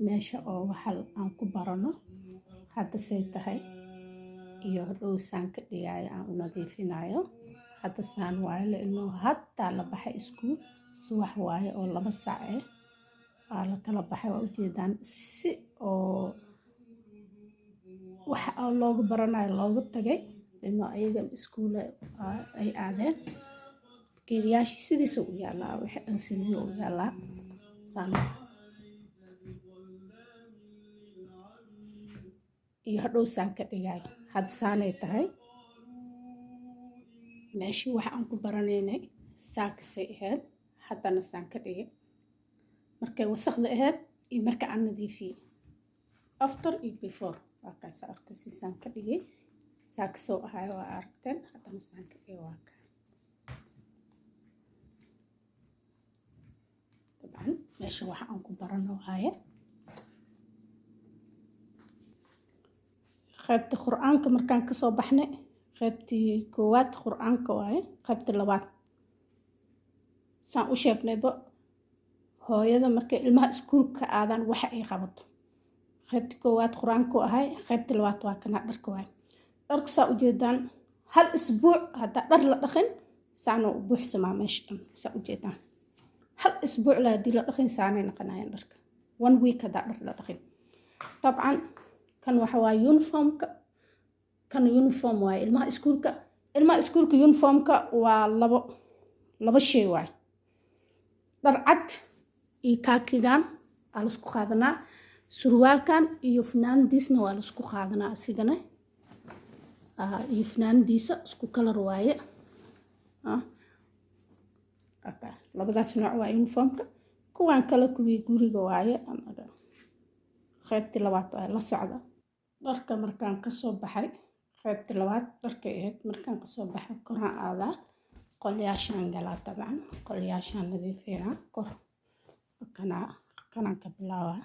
meesha oo waxal aan ku barano hadda say tahay iyo hadhow saan ka dhigayo aan u nadiifinayo. Hadda saan waaye lainoo hataa la baxay iskuul subax waaye oo 2 saac ah la kala baxay waa ujeedaan si oo wax loogu baranayo loogu tagay inoo ayaga iskuul ay aadeen geeriyaashii sidiisa u yaalaa wixii dhan sidiisa u yaalaa saan iyo hadhow saan ka dhigayo. Hadda saanay tahay meeshii wax aan ku baranaynay saakasay ahayd haddana saan ka dhigay markay wasaqda ahayd iyo marka aan nadiifiyey after iyo before waa kaas arkaysi saan ka dhigay saakasoo ahaay waa aragteen haddana saan ka dhigay waa kaa dabcan meesha wax aan ku barano waaye qaybta quraanka markaan ka soo baxnay qaybtii koowaad quraanka waaye qaybta labaad saan u sheegnayba hooyada markay ilmaha iskuulka aadaan waxa ay qabato qaybta koowaad quraanku ahay qaybta labaad waa kana dharka waaye dharka saa ujeedaan hal isbuuc hadda dhar la dhaqin saano u buuxsamaa meesha dhan saa ujeedaan hal isbuuc la hadii la dhaqin saanay noqonayaan dharka 1 week hadda dhar la dhaqin dabcan kan waxa waa uniformka kan uniform waaye ilmaha iskuulka uniformka waa labo shay waaye dhar cad iyo kaakigan aa la isku qaadanaa surwaalkan iyo fanaanadiisna waa la isku qaadanaa asigana iyo fanaanadiisa isku kalar waaye labadaas nooc waa uniformka kuwan kale kuwii guriga waaye anaga qaybtii labaad waa la socda dharka markaan ka soo baxay qaybtii labaad dharka ahayd markaan ka soo baxay koraan aadaa qolyaashaan galaa dabcan qolyaashaan nadiifina kor kanaan ka bilaabaa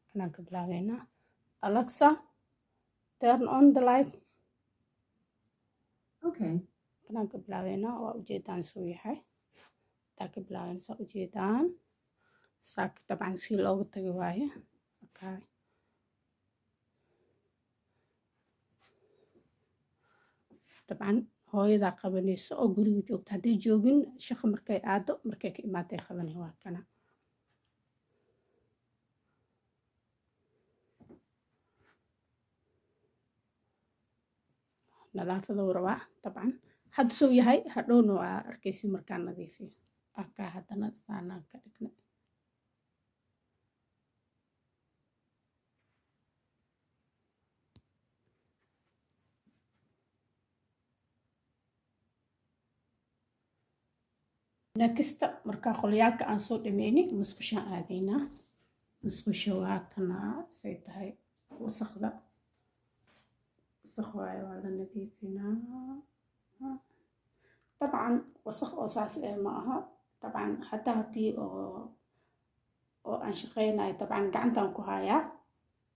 kanaan ka bilaabeynaa Alexa turn on the light okay kanaan ka bilaabeynaa waa ujeedaan soo yahay taa ka bilaaben saa ujeedaan saaka dabcan si loogu tagay waaye okay dabcan hooyada qabanayso oo guriga joogta hadii joogin shaqo markay aado markay ka imaatay qabanay waa kana nadaafada warwaa dabcan hadda soo yahay hadhowna waa arkaysi markaan nadiifiyo okay haddana saanaan ka dhignay nakista markaa qolyaalka aan soo dhameynay musqushaan aadaynaa musqusha waa tanaa say tahay wasaqda wasaq waaye waa la nadiifinaa dabcan wasaq oo saas ma aha dabcan hataa haddii oo aan shaqeynayo dabcan gacantaan ku hayaa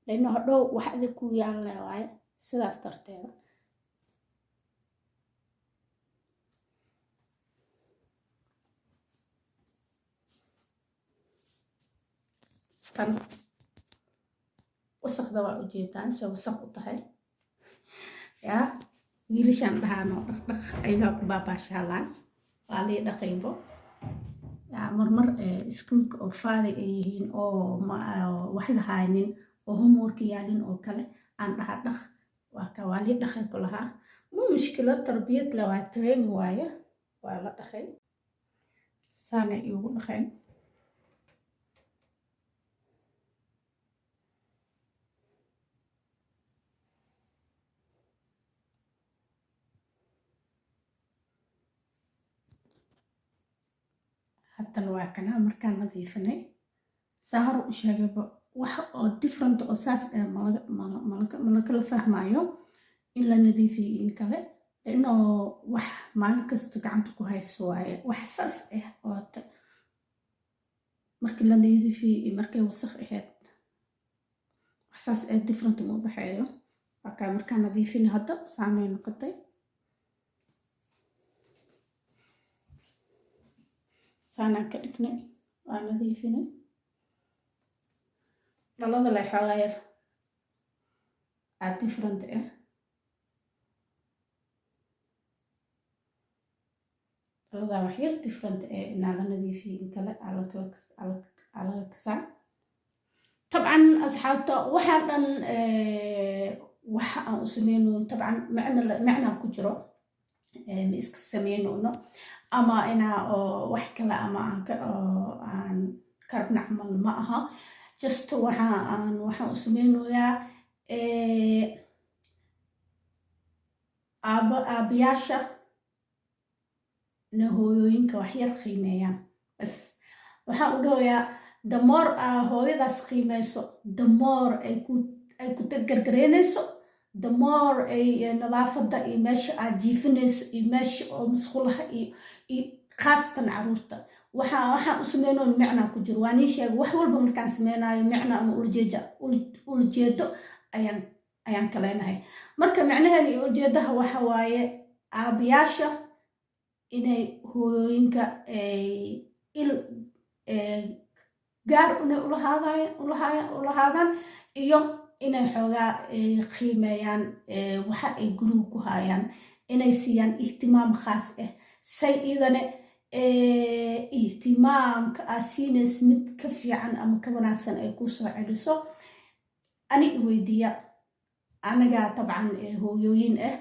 laino hadhow wax adig ku yaalla waaye sidaas darteeda kan wasaqda waa ujeedaan se wasaq u tahay yaa wiilashaan dhahaano dhaqdhaq ayagaa ku baabaashaalaan waa lii dhaqaybo yaa marmar iskuulka oo faaday ay yihiin oo wax lahaynin oo homework yaalin oo kale aan dhaha dhaq waa lii dhaqay ku lahaa ma mushkilad tarbiyad la waa training waaye waa la dhaqay saana iugu dhaqayn haddana waa kana markaan nadiifinay saa hor u sheegayba wax oo different oo saas malakala fahmayo in la nadiifiyo in kale inoo wax maalin kasta gacanta ku hayso waaye wax saas oo markii la nadiifiyo iyo markay wasaq ahayd wax saas different uma baxeeyo waa markaan nadiifinay hadda saamay noqotay saanaan ka dhignay ونظيفينه والله لا حواير different والله وحير different إن على نظيفي إن كلا على كسر طبعا أصحابته وحنا وحنا أسمينه طبعا معنى كجرو إسك سمينه إنه أما أنا وحكلا أما عن كرب نعمل معها just وحنا أسمينه يا أبياشا نهوينك وحير خيميا بس waxaan u dhahoyaa the more hooyadaas qiimeyso the more ay ku gargareynayso the more ay nadaafada iyo meesha aad jiifinayso iyo meesha oo musqulaha iyo khaasatan caruurta waxaan u sameynoon micnaa ku jiro waa nii sheega wax walba markaan sameynayo micna ama ulajeedo ayaan kaleenahay marka micnaheeda iyo ujeedaha waxa waaye aabayaasha inay hooyooyinka gaar inay ulahaadaan iyo inay xoogaa qiimeeyaan waxa ay guriga ku hayaan inay siiyaan ihtimaam khaas ah say idane ihtimaamka aa siinays mid ka fiican ama ka wanaagsan ay ku soo celiso ani iweydiiya anagaa dabcan hooyooyin ah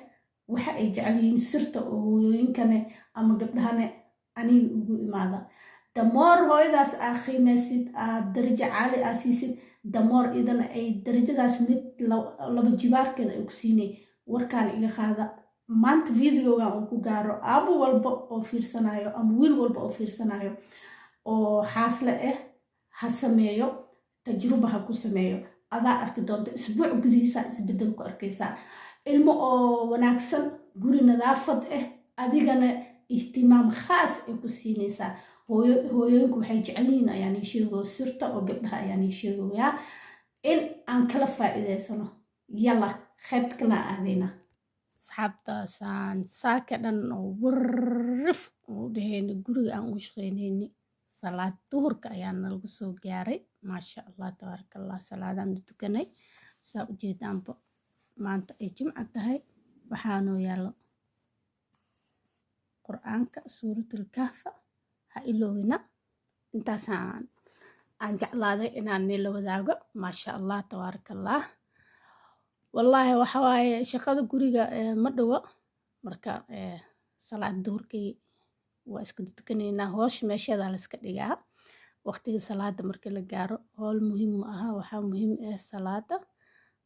waxa ay jecel yihiin sirta oo hooyooyinkane ama gabdhahane aniga ugu imaada damoor hooyadaas aa qiimeysid aad darajo caali aa siisid damoor idana ay darajadaas mid laba jibaarkeeda ay ku siinay warkaan iga qaada maanta videogan uu ku gaaro aabo walba oo fiirsanayo ama wiil walba oo fiirsanayo oo xaasle ah ha sameeyo tajruba ha ku sameeyo adaa arki doonta isbuuc gudihiisa isbedel ku arkaysaa ilmo oo wanaagsan guri nadaafad ah adigana ihtimaam khaas ay ku siinaysaa hooyooyinku waxay jecel yihiin ayaan ii sheegoo sirta oo gabdhaha ayaan ii sheegoyaa in aan kala faa'iidaysano yalla qaybta kala aadayna asxaabtaasaan saaka dhan oo warrif u dhahayna guriga aan ugu shaqaynayni salaad duhurka ayaa nalagu soo gaaray maasha allah tabaaraka allah salaadaan tukanay saa ujeedaanba maanta ay jimca tahay waxaanoo yaallo qur-aanka suuratul kahfa ha iloowina intaasaan jeclaaday inaan nila wadaago maasha allah tabaaraka allah wallaahi waxa waaye shaqada guriga ma dhawo marka salaad duhurkii waa iska tukanaynaa hoosha meesheeda la iska dhigaa waqtiga salaada markii la gaaro howl muhiim ma aha waxaa muhiim ah salaada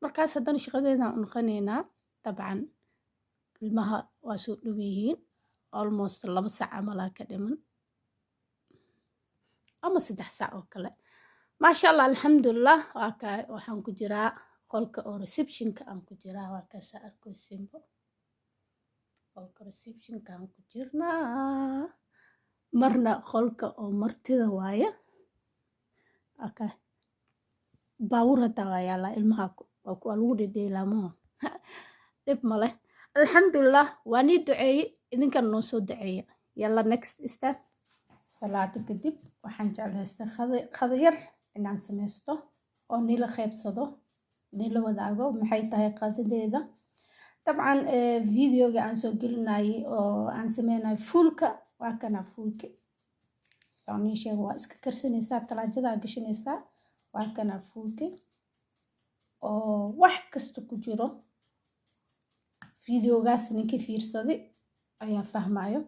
markaas haddana shaqadeedaan u noqonaynaa dabcan ilmaha waa soo dhow yihiin almost 2 saac camalaa ka dhiman ama 3 saac oo kale maasha allah alxamdulilah waxaan ku jiraa qolka oo receptionka aan ku jiraa waa kaasa arkaysiinba qolka receptionka aan ku jirnaa marna qolka oo martida waaye baawur hataa waa yaalaa ilmaha waa lagu dhedheelaamoo dhib male alxamdulilah waa nii duceeyey idinkan noo soo duceeya yalla next step salaada kadib waxaan jeclaystay qada yar inaan sameysto oo nila qaybsado nila wadaago maxay tahay qadadeeda dabcan videoga aan soo gelinayay oo aan sameynayo fuulka waa kana fuulka soo sheego waa iska karsanaysaa talaajada gashanaysaa waa kana fuulka oo wax kasta ku jiro videogaas ninkii fiirsaday ayaa fahmayo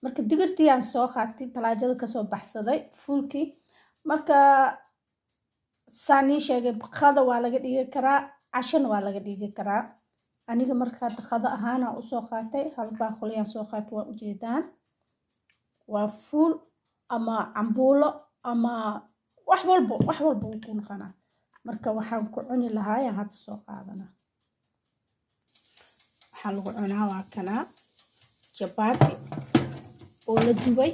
marka digirtii aan soo qaatay talaajada kasoo baxsaday fuulkii marka saanii sheegay qada waa laga dhigi karaa cashana waa laga dhigi karaa aniga markaa qada ahaana u soo qaatay hal baaquliyaan soo qaatay waa ujeedaan waa fuul ama cambuulo ama wax walba wuu ku noqonaa marka waxaan ku cuni lahaa ayaan hadda soo qaadanaa waxaa lagu cunaa waa kanaa jabaati oo la dubay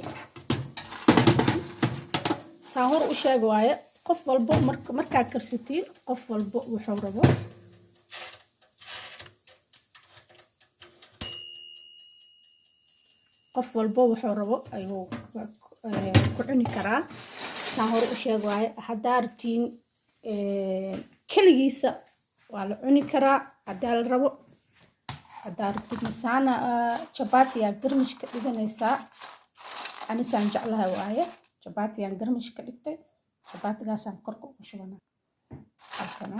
saan hor u sheeg waaye qof walbo markaa karsatiin qof walbo wuxuu rabo ayuu ku cuni karaa saan hore u sheeg waaye haddaa rabtiin keligiisa waa la cuni karaa haddaa la rabo. haddaa rabtid masaana jabaatiyaa garmish ka dhiganaysaa. anisaan jeclahay waaye jabaatiyaan garmish ka dhigtay. jabaatigaasaan korka ugu shubanaa halkana.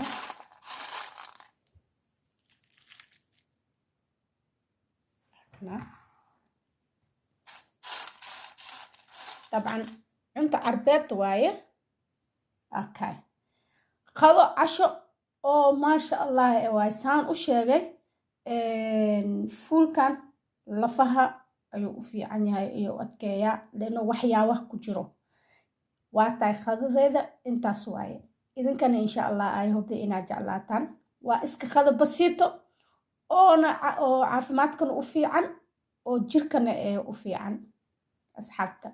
طبعا انت عربيت وايه اوكي قضو عشو او ما شاء الله وايسان وشيغي فول كان لفها ايو في عنها ايو ادكيا لانه وحياوه كجرو واتاي خدديدا انتاس وايه اذن كان ان شاء الله اي هوب انا جعلاتان وا اسك خد بسيطو oo caafimaadkan u fiican oo jirkana u fiican asxaabta.